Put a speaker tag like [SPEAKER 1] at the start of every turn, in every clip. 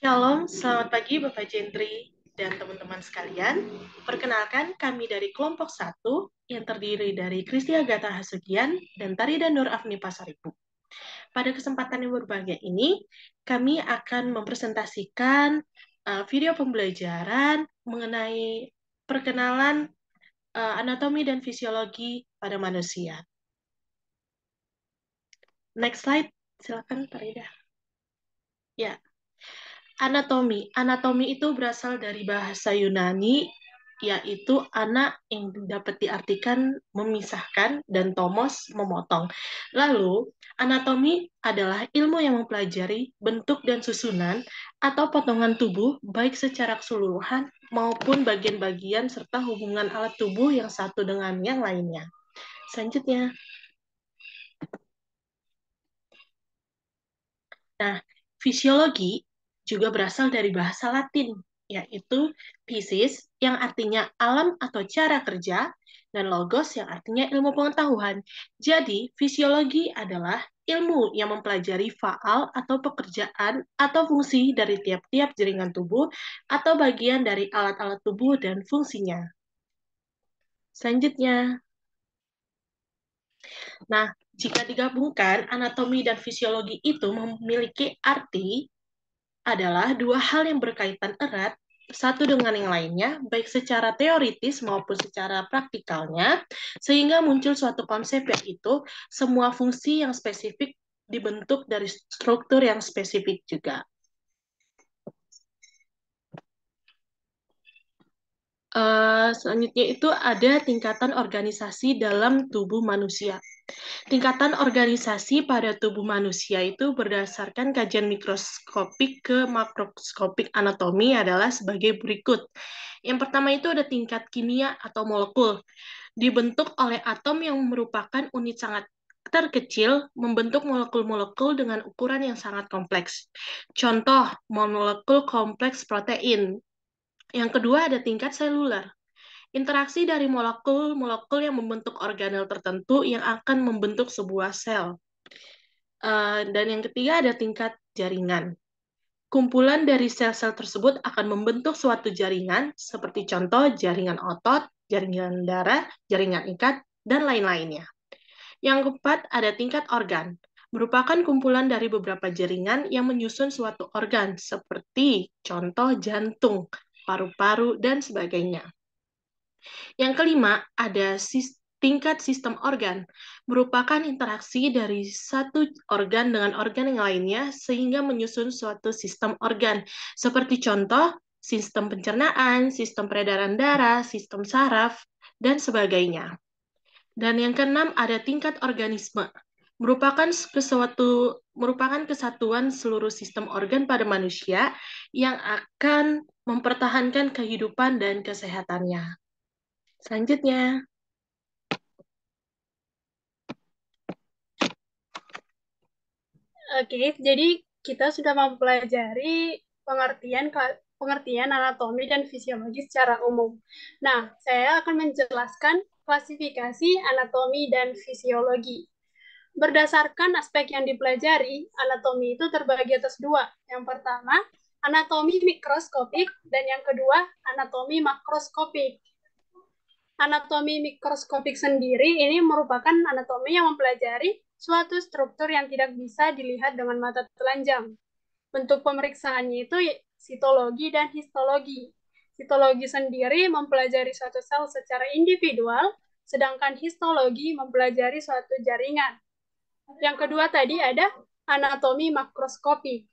[SPEAKER 1] Shalom, selamat pagi Bapak Jentri dan teman-teman sekalian. Perkenalkan, kami dari kelompok 1 yang terdiri dari Kristi Agatha Hasugian dan Tarida Nur Afni Pasaribu. Pada kesempatan yang berbahagia ini, kami akan mempresentasikan video pembelajaran mengenai perkenalan anatomi dan fisiologi pada manusia. Next slide, silakan Tarida. Ya. Anatomi. Anatomi itu berasal dari bahasa Yunani, yaitu ana yang dapat diartikan memisahkan dan tomos memotong. Lalu, anatomi adalah ilmu yang mempelajari bentuk dan susunan atau potongan tubuh baik secara keseluruhan maupun bagian-bagian serta hubungan alat tubuh yang satu dengan yang lainnya. Selanjutnya. Nah, fisiologi juga berasal dari bahasa Latin, yaitu physis, yang artinya alam atau cara kerja, dan logos yang artinya ilmu pengetahuan. Jadi, fisiologi adalah ilmu yang mempelajari faal atau pekerjaan atau fungsi dari tiap-tiap jaringan tubuh atau bagian dari alat-alat tubuh dan fungsinya. Selanjutnya. Nah, jika digabungkan, anatomi dan fisiologi itu memiliki arti adalah dua hal yang berkaitan erat satu dengan yang lainnya, baik secara teoritis maupun secara praktikalnya, sehingga muncul suatu konsep yaitu semua fungsi yang spesifik dibentuk dari struktur yang spesifik juga. Selanjutnya itu ada tingkatan organisasi dalam tubuh manusia. Tingkatan organisasi pada tubuh manusia itu berdasarkan kajian mikroskopik ke makroskopik anatomi adalah sebagai berikut. Yang pertama itu ada tingkat kimia atau molekul. Dibentuk oleh atom yang merupakan unit sangat terkecil membentuk molekul-molekul dengan ukuran yang sangat kompleks. Contoh, molekul kompleks protein. Yang kedua ada tingkat seluler. Interaksi dari molekul-molekul yang membentuk organel tertentu yang akan membentuk sebuah sel. Dan yang ketiga ada tingkat jaringan. Kumpulan dari sel-sel tersebut akan membentuk suatu jaringan, seperti contoh jaringan otot, jaringan darah, jaringan ikat, dan lain-lainnya. Yang keempat ada tingkat organ. Merupakan kumpulan dari beberapa jaringan yang menyusun suatu organ, seperti contoh jantung, paru-paru, dan sebagainya. Yang kelima, ada tingkat sistem organ, merupakan interaksi dari satu organ dengan organ yang lainnya sehingga menyusun suatu sistem organ, seperti contoh sistem pencernaan, sistem peredaran darah, sistem saraf, dan sebagainya. Dan yang keenam, ada tingkat organisme, merupakan kesatuan seluruh sistem organ pada manusia yang akan mempertahankan kehidupan dan kesehatannya. Selanjutnya.
[SPEAKER 2] Oke, jadi kita sudah mempelajari pengertian anatomi dan fisiologi secara umum. Nah, saya akan menjelaskan klasifikasi anatomi dan fisiologi. Berdasarkan aspek yang dipelajari, anatomi itu terbagi atas dua. Yang pertama, anatomi mikroskopik, dan yang kedua, anatomi makroskopik. Anatomi mikroskopik sendiri ini merupakan anatomi yang mempelajari suatu struktur yang tidak bisa dilihat dengan mata telanjang. Bentuk pemeriksaannya itu sitologi dan histologi. Sitologi sendiri mempelajari suatu sel secara individual, sedangkan histologi mempelajari suatu jaringan. Yang kedua tadi ada anatomi makroskopik.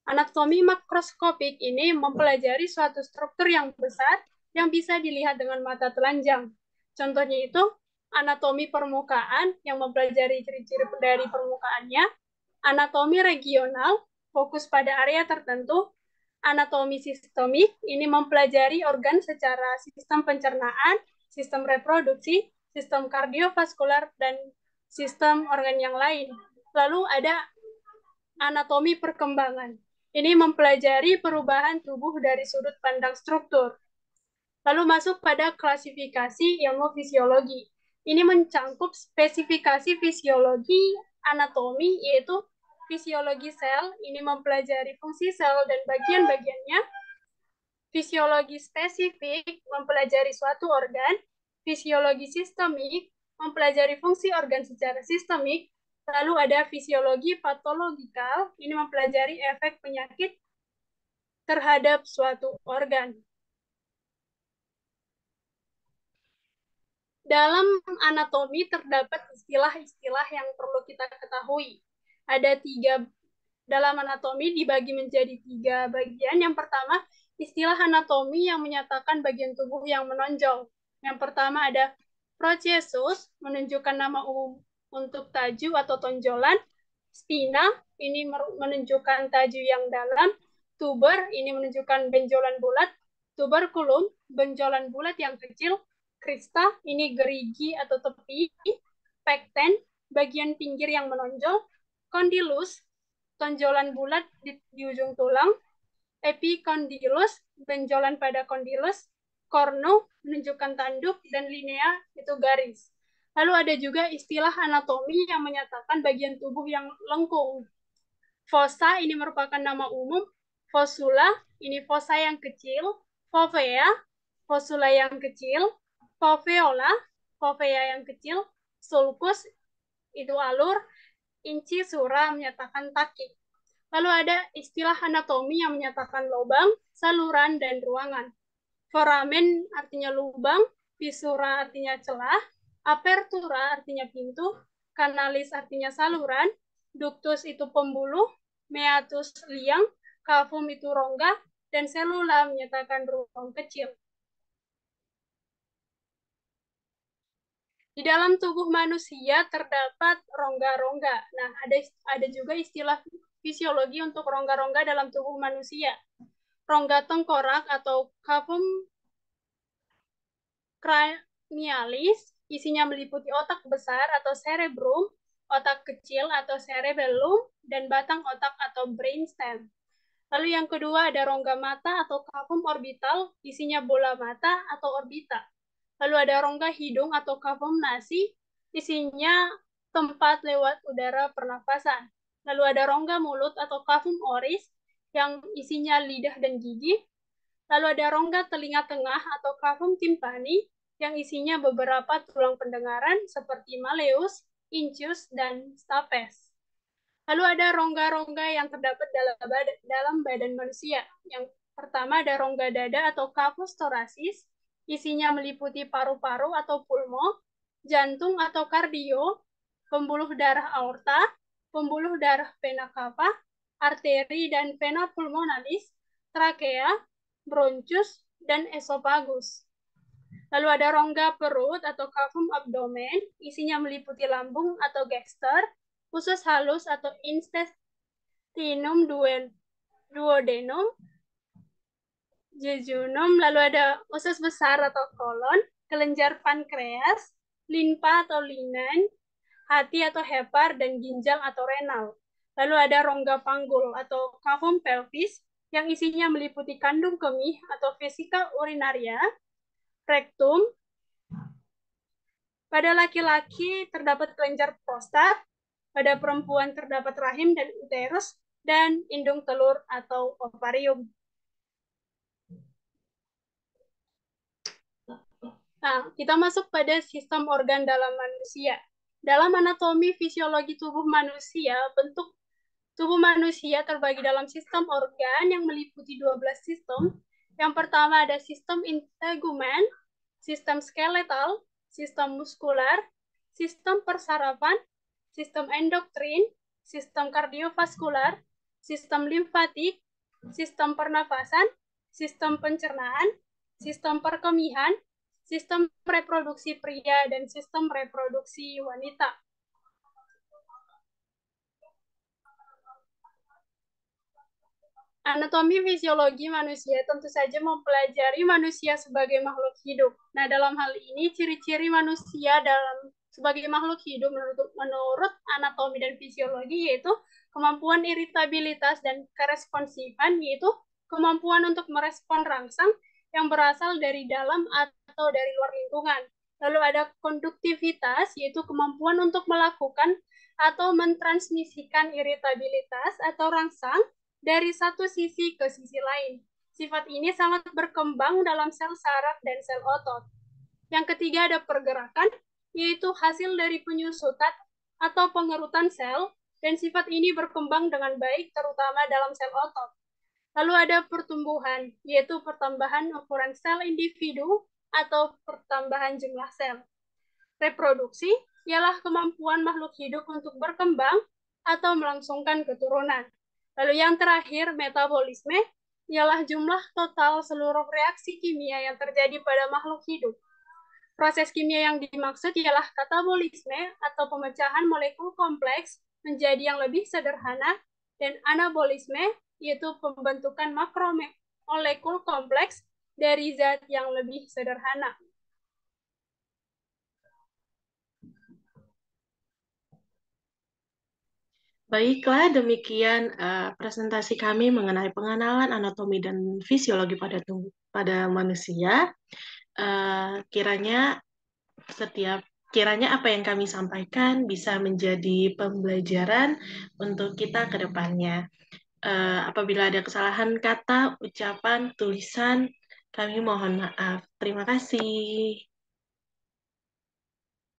[SPEAKER 2] Anatomi makroskopik ini mempelajari suatu struktur yang besar yang bisa dilihat dengan mata telanjang. Contohnya itu anatomi permukaan yang mempelajari ciri-ciri dari permukaannya, anatomi regional fokus pada area tertentu, anatomi sistemik ini mempelajari organ secara sistem pencernaan, sistem reproduksi, sistem kardiovaskular, dan sistem organ yang lain. Lalu ada anatomi perkembangan. Ini mempelajari perubahan tubuh dari sudut pandang struktur. Lalu masuk pada klasifikasi ilmu fisiologi. Ini mencangkup spesifikasi fisiologi anatomi, yaitu Fisiologi sel, ini mempelajari fungsi sel dan bagian-bagiannya. Fisiologi spesifik, mempelajari suatu organ. Fisiologi sistemik, mempelajari fungsi organ secara sistemik. Lalu ada fisiologi patologikal, ini mempelajari efek penyakit terhadap suatu organ. Dalam anatomi terdapat istilah-istilah yang perlu kita ketahui. Ada dalam anatomi dibagi menjadi 3 bagian. Yang pertama, istilah anatomi yang menyatakan bagian tubuh yang menonjol. Yang pertama ada procesus, menunjukkan nama umum untuk taju atau tonjolan. Spina, ini menunjukkan taju yang dalam. Tuber, ini menunjukkan benjolan bulat. Tuberculum, benjolan bulat yang kecil. Krista, ini gerigi atau tepi. Pecten, bagian pinggir yang menonjol. Condylus, tonjolan bulat di ujung tulang. Epicondylus, benjolan pada condylus. Cornu, menunjukkan tanduk. Dan linea, itu garis. Lalu ada juga istilah anatomi yang menyatakan bagian tubuh yang lengkung. Fossa, ini merupakan nama umum. Fossula, ini fossa yang kecil. Fovea, fossula yang kecil. Foveola, fovea yang kecil. Sulcus, itu alur. Incisura, menyatakan taki. Lalu ada istilah anatomi yang menyatakan lubang, saluran, dan ruangan. Foramen artinya lubang, fissura artinya celah, apertura artinya pintu, kanalis artinya saluran, ductus itu pembuluh, meatus liang, cavum itu rongga, dan selula menyatakan ruang kecil. Di dalam tubuh manusia terdapat rongga-rongga. Nah, ada juga istilah fisiologi untuk rongga-rongga dalam tubuh manusia. Rongga tengkorak atau cavum cranialis, isinya meliputi otak besar atau cerebrum, otak kecil atau cerebellum, dan batang otak atau brainstem. Lalu yang kedua ada rongga mata atau cavum orbital, isinya bola mata atau orbita. Lalu ada rongga hidung atau cavum nasi, isinya tempat lewat udara pernafasan. Lalu ada rongga mulut atau cavum oris, yang isinya lidah dan gigi. Lalu ada rongga telinga tengah atau cavum timpani, yang isinya beberapa tulang pendengaran seperti malleus, incus, dan stapes. Lalu ada rongga-rongga yang terdapat dalam badan manusia. Yang pertama ada rongga dada atau cavus thoracis, isinya meliputi paru-paru atau pulmo, jantung atau kardio, pembuluh darah aorta, pembuluh darah vena cava, arteri dan vena pulmonalis, trakea, bronchus, dan esophagus. Lalu ada rongga perut atau cavum abdomen, isinya meliputi lambung atau gangster, usus halus atau intestinum duodenum, jejunum, lalu ada usus besar atau kolon, kelenjar pankreas, limpa atau linen, hati atau hepar, dan ginjal atau renal. Lalu ada rongga panggul atau cavum pelvis, yang isinya meliputi kandung kemih atau vesika urinaria, rektum. Pada laki-laki terdapat kelenjar prostat, pada perempuan terdapat rahim dan uterus, dan indung telur atau ovarium. Nah, kita masuk pada sistem organ dalam manusia. Dalam anatomi fisiologi tubuh manusia, bentuk tubuh manusia terbagi dalam sistem organ yang meliputi 12 sistem. Yang pertama ada sistem integumen, sistem skeletal, sistem muskular, sistem persarafan, sistem endokrin, sistem kardiovaskular, sistem limfatik, sistem pernafasan, sistem pencernaan, sistem perkemihan, sistem reproduksi pria, dan sistem reproduksi wanita. Anatomi fisiologi manusia tentu saja mempelajari manusia sebagai makhluk hidup. Nah, dalam hal ini ciri-ciri manusia sebagai makhluk hidup menurut anatomi dan fisiologi yaitu kemampuan iritabilitas dan keresponsifan, yaitu kemampuan untuk merespon rangsang yang berasal dari dalam atau dari luar lingkungan. Lalu ada konduktivitas, yaitu kemampuan untuk melakukan atau mentransmisikan iritabilitas atau rangsang dari satu sisi ke sisi lain. Sifat ini sangat berkembang dalam sel saraf dan sel otot. Yang ketiga ada pergerakan, yaitu hasil dari penyusutan atau pengerutan sel, dan sifat ini berkembang dengan baik terutama dalam sel otot. Lalu ada pertumbuhan, yaitu pertambahan ukuran sel individu atau pertambahan jumlah sel. Reproduksi ialah kemampuan makhluk hidup untuk berkembang atau melangsungkan keturunan. Lalu yang terakhir, metabolisme ialah jumlah total seluruh reaksi kimia yang terjadi pada makhluk hidup. Proses kimia yang dimaksud ialah katabolisme atau pemecahan molekul kompleks menjadi yang lebih sederhana, dan anabolisme yaitu pembentukan makromolekul kompleks dari zat yang lebih sederhana.
[SPEAKER 1] Baiklah, demikian presentasi kami mengenai pengenalan anatomi dan fisiologi pada manusia. Kiranya setiap kiranya apa yang kami sampaikan bisa menjadi pembelajaran untuk kita ke depannya. Apabila ada kesalahan kata, ucapan, tulisan, kami mohon maaf. Terima kasih.